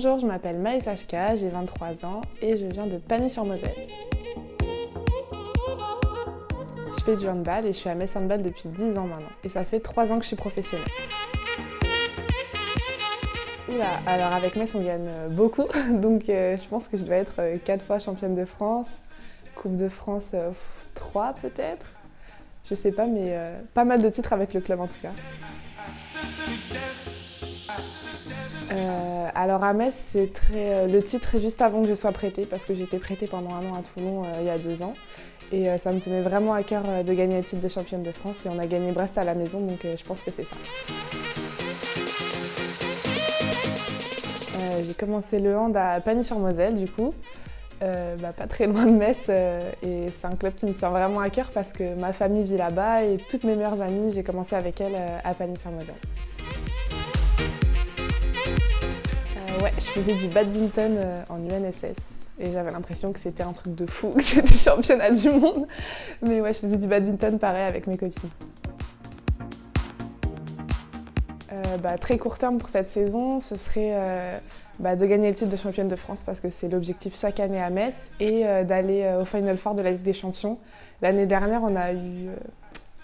Bonjour, je m'appelle Maë Sachka, j'ai 23 ans et je viens de Pagny-sur-Moselle. Je fais du handball et je suis à Metz Handball depuis 10 ans maintenant. Et ça fait 3 ans que je suis professionnelle. Oula, alors avec Metz on gagne beaucoup, donc je pense que je dois être 4 fois championne de France, Coupe de France 3 peut-être, je sais pas, mais pas mal de titres avec le club en tout cas. Alors à Metz, c'est le titre est juste avant que je sois prêtée, parce que j'étais prêtée pendant un an à Toulon il y a 2 ans. Et ça me tenait vraiment à cœur de gagner le titre de championne de France, et on a gagné Brest à la maison, donc je pense que c'est ça. J'ai commencé le hand à Pagny-sur-Moselle du coup, pas très loin de Metz, et c'est un club qui me tient vraiment à cœur parce que ma famille vit là-bas et toutes mes meilleures amies, j'ai commencé avec elles à Pagny-sur-Moselle. Ouais, je faisais du badminton en UNSS et j'avais l'impression que c'était un truc de fou, que c'était le championnat du monde. Mais ouais, je faisais du badminton pareil avec mes copines. Très court terme pour cette saison, ce serait de gagner le titre de championne de France parce que c'est l'objectif chaque année à Metz et d'aller au Final Four de la Ligue des Champions. L'année dernière, on a eu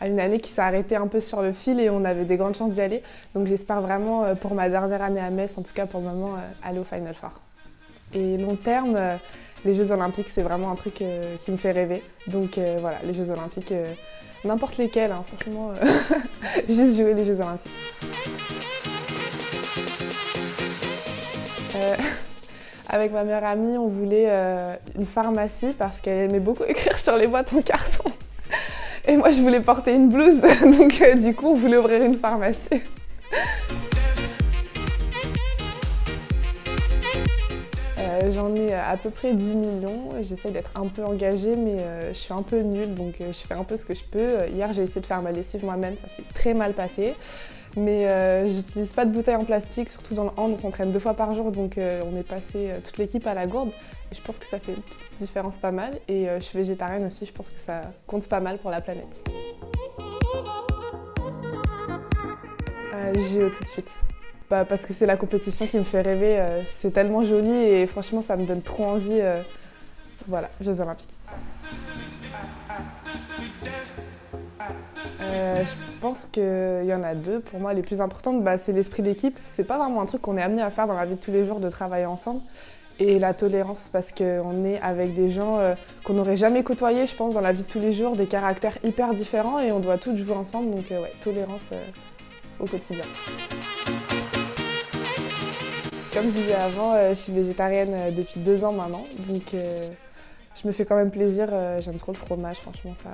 une année qui s'est arrêtée un peu sur le fil et on avait des grandes chances d'y aller. Donc j'espère vraiment pour ma dernière année à Metz, en tout cas pour le moment, aller au Final Four. Et long terme, les Jeux Olympiques, c'est vraiment un truc qui me fait rêver. Donc voilà, les Jeux Olympiques, n'importe lesquels, hein, franchement, juste jouer les Jeux Olympiques. Avec ma meilleure amie, on voulait une pharmacie parce qu'elle aimait beaucoup écrire sur les boîtes en carton. Et moi, je voulais porter une blouse, donc du coup, on voulait ouvrir une pharmacie. J'en ai à peu près 10 millions. J'essaie d'être un peu engagée, mais je suis un peu nulle, donc je fais un peu ce que je peux. Hier, j'ai essayé de faire ma lessive moi-même, ça s'est très mal passé. Mais j'utilise pas de bouteilles en plastique, surtout dans le hand, on s'entraîne 2 fois par jour, donc on est passé toute l'équipe à la gourde. Et je pense que ça fait une petite différence pas mal. Et je suis végétarienne aussi, je pense que ça compte pas mal pour la planète. JO tout de suite. Parce que c'est la compétition qui me fait rêver, c'est tellement joli et franchement ça me donne trop envie. Voilà, Jeux Olympiques. Je pense qu'il y en a 2. Pour moi, les plus importantes, c'est l'esprit d'équipe. C'est pas vraiment un truc qu'on est amené à faire dans la vie de tous les jours, de travailler ensemble. Et la tolérance, parce qu'on est avec des gens qu'on n'aurait jamais côtoyés, je pense, dans la vie de tous les jours, des caractères hyper différents et on doit tous jouer ensemble. Donc ouais, tolérance au quotidien. Comme je disais avant, je suis végétarienne depuis 2 ans maintenant, donc je me fais quand même plaisir. J'aime trop le fromage, franchement, ça,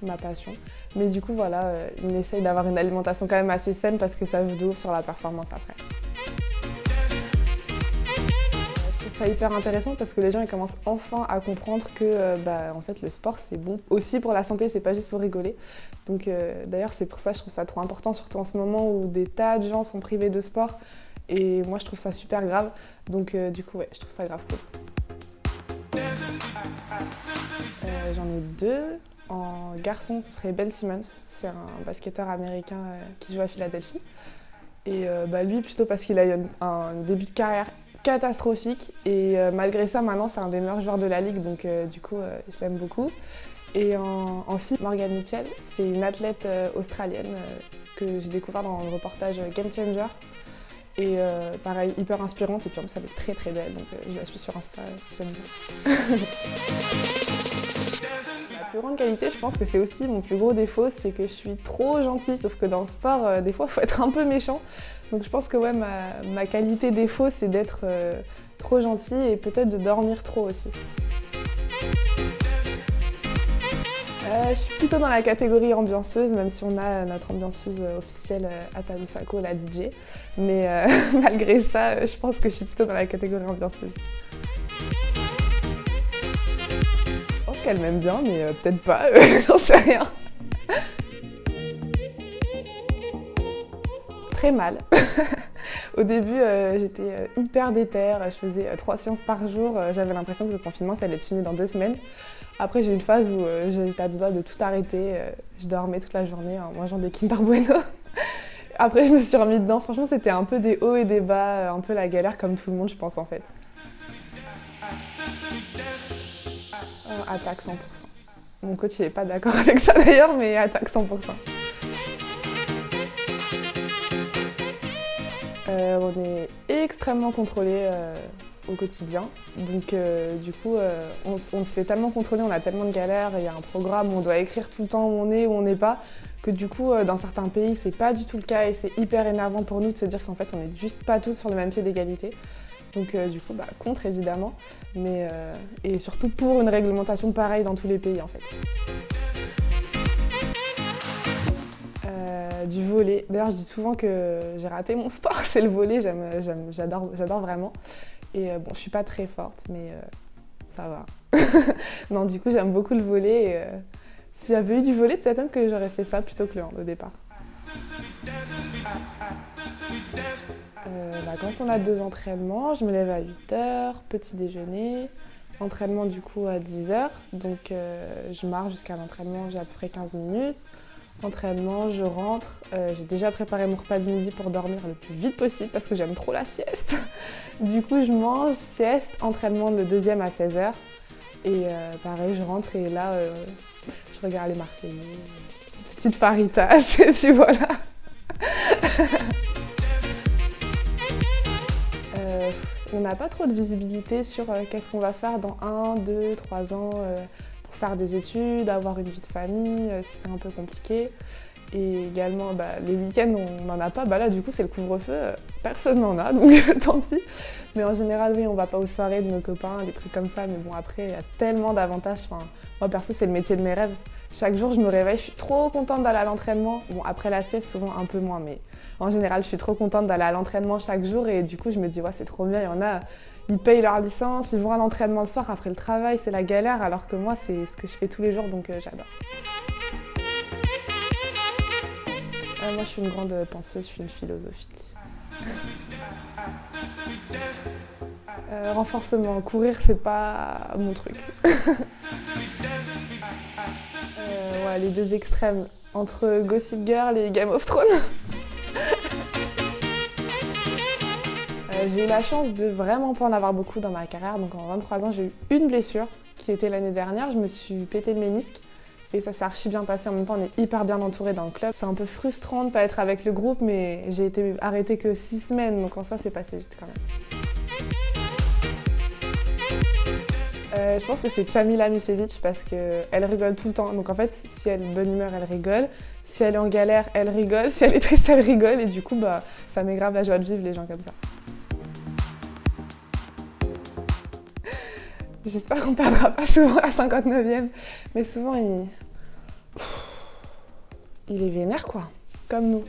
ma passion. Mais du coup, voilà, on essaye d'avoir une alimentation quand même assez saine parce que ça joue de ouf sur la performance après. Je trouve ça hyper intéressant parce que les gens ils commencent enfin à comprendre que en fait, le sport c'est bon aussi pour la santé, c'est pas juste pour rigoler. Donc d'ailleurs, c'est pour ça que je trouve ça trop important, surtout en ce moment où des tas de gens sont privés de sport. Et moi, je trouve ça super grave. Donc, du coup, ouais, je trouve ça grave cool. J'en ai 2. En garçon, ce serait Ben Simmons. C'est un basketteur américain qui joue à Philadelphie. Et lui, plutôt parce qu'il a eu un début de carrière catastrophique. Et malgré ça, maintenant, c'est un des meilleurs joueurs de la ligue. Donc, du coup, je l'aime beaucoup. Et en fille, Morgan Mitchell, c'est une athlète australienne que j'ai découvert dans le reportage Game Changer. Et pareil, hyper inspirante, et puis en plus elle est très très belle, donc je la suis sur Insta, j'aime bien. La plus grande qualité, je pense que c'est aussi mon plus gros défaut, c'est que je suis trop gentille, sauf que dans le sport, des fois il faut être un peu méchant. Donc je pense que ouais, ma qualité défaut, c'est d'être trop gentille et peut-être de dormir trop aussi. Je suis plutôt dans la catégorie ambianceuse, même si on a notre ambianceuse officielle Atalu Sako, la DJ. Mais malgré ça, je pense que je suis plutôt dans la catégorie ambianceuse. Je pense qu'elle m'aime bien, mais peut-être pas, j'en sais rien. Très mal. Au début, j'étais hyper déter, je faisais 3 séances par jour. J'avais l'impression que le confinement, ça allait être fini dans 2 semaines. Après, j'ai eu une phase où j'étais à 2 doigts de tout arrêter. Je dormais toute la journée en mangeant des Kinder Bueno. Après, je me suis remis dedans. Franchement, c'était un peu des hauts et des bas, un peu la galère comme tout le monde, je pense, en fait. Attaque 100%. Mon coach, il n'est pas d'accord avec ça d'ailleurs, mais attaque 100%. On est extrêmement contrôlé au quotidien. Donc du coup, on se fait tellement contrôler, on a tellement de galères, il y a un programme où on doit écrire tout le temps où on est, où on n'est pas, que du coup, dans certains pays, c'est pas du tout le cas et c'est hyper énervant pour nous de se dire qu'en fait, on n'est juste pas tous sur le même pied d'égalité. Donc du coup, contre évidemment, mais et surtout pour une réglementation pareille dans tous les pays en fait. Du volley. D'ailleurs, je dis souvent que j'ai raté mon sport, c'est le volley, j'adore vraiment. Et bon, je suis pas très forte, mais ça va. Non, du coup, j'aime beaucoup le volley. Et, s'il y avait eu du volley, peut-être même que j'aurais fait ça plutôt que le hand au départ. Quand on a 2 entraînements, je me lève à 8h, petit déjeuner, entraînement du coup à 10h, donc je marche jusqu'à l'entraînement, j'ai à peu près 15 minutes. Entraînement, je rentre, j'ai déjà préparé mon repas de midi pour dormir le plus vite possible parce que j'aime trop la sieste. Du coup, je mange, sieste, entraînement le deuxième à 16h. Et pareil, je rentre et là, je regarde les Marseillais, petite faritas, et puis voilà. On n'a pas trop de visibilité sur qu'est-ce qu'on va faire dans 1, 2, 3 ans. Pour faire des études, avoir une vie de famille, c'est un peu compliqué. Et également, les week-ends, on n'en a pas. Là, du coup, c'est le couvre-feu. Personne n'en a, donc tant pis. Mais en général, oui, on va pas aux soirées de nos copains, des trucs comme ça. Mais bon, après, il y a tellement d'avantages. Moi, perso, c'est le métier de mes rêves. Chaque jour, je me réveille, je suis trop contente d'aller à l'entraînement. Bon, après la sieste, souvent un peu moins, mais en général, je suis trop contente d'aller à l'entraînement chaque jour. Et du coup, je me dis, ouais, c'est trop bien. Il y en a, ils payent leur licence, ils vont à l'entraînement le soir après le travail, c'est la galère. Alors que moi, c'est ce que je fais tous les jours, donc j'adore. Moi, je suis une grande penseuse, je suis une philosophique. Renforcement, courir, c'est pas mon truc. Les 2 extrêmes, entre Gossip Girl et Game of Thrones. J'ai eu la chance de vraiment pas en avoir beaucoup dans ma carrière. Donc en 23 ans, j'ai eu une blessure qui était l'année dernière. Je me suis pété le ménisque et ça s'est archi bien passé. En même temps, on est hyper bien entouré dans le club. C'est un peu frustrant de pas être avec le groupe, mais j'ai été arrêtée que 6 semaines. Donc en soi, c'est passé vite quand même. Je pense que c'est Chamila Misevic parce qu'elle rigole tout le temps. Donc en fait, si elle est de bonne humeur, elle rigole. Si elle est en galère, elle rigole. Si elle est triste, elle rigole. Et du coup, ça met grave la joie de vivre les gens comme ça. J'espère qu'on ne perdra pas souvent à 59e. Mais souvent, il est vénère, quoi. Comme nous.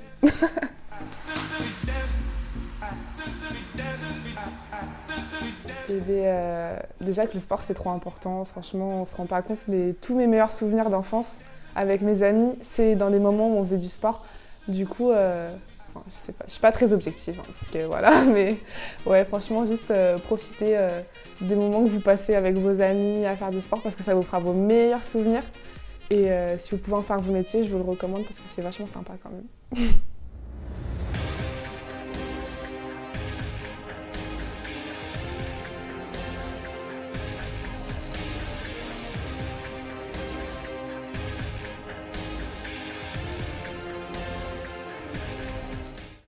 Déjà que le sport c'est trop important, franchement on se rend pas compte, mais tous mes meilleurs souvenirs d'enfance avec mes amis, c'est dans des moments où on faisait du sport. Du coup, je sais pas, je suis pas très objective, parce que voilà, mais ouais, franchement juste profitez des moments que vous passez avec vos amis à faire du sport parce que ça vous fera vos meilleurs souvenirs. Et si vous pouvez en faire vos métiers, je vous le recommande parce que c'est vachement sympa quand même.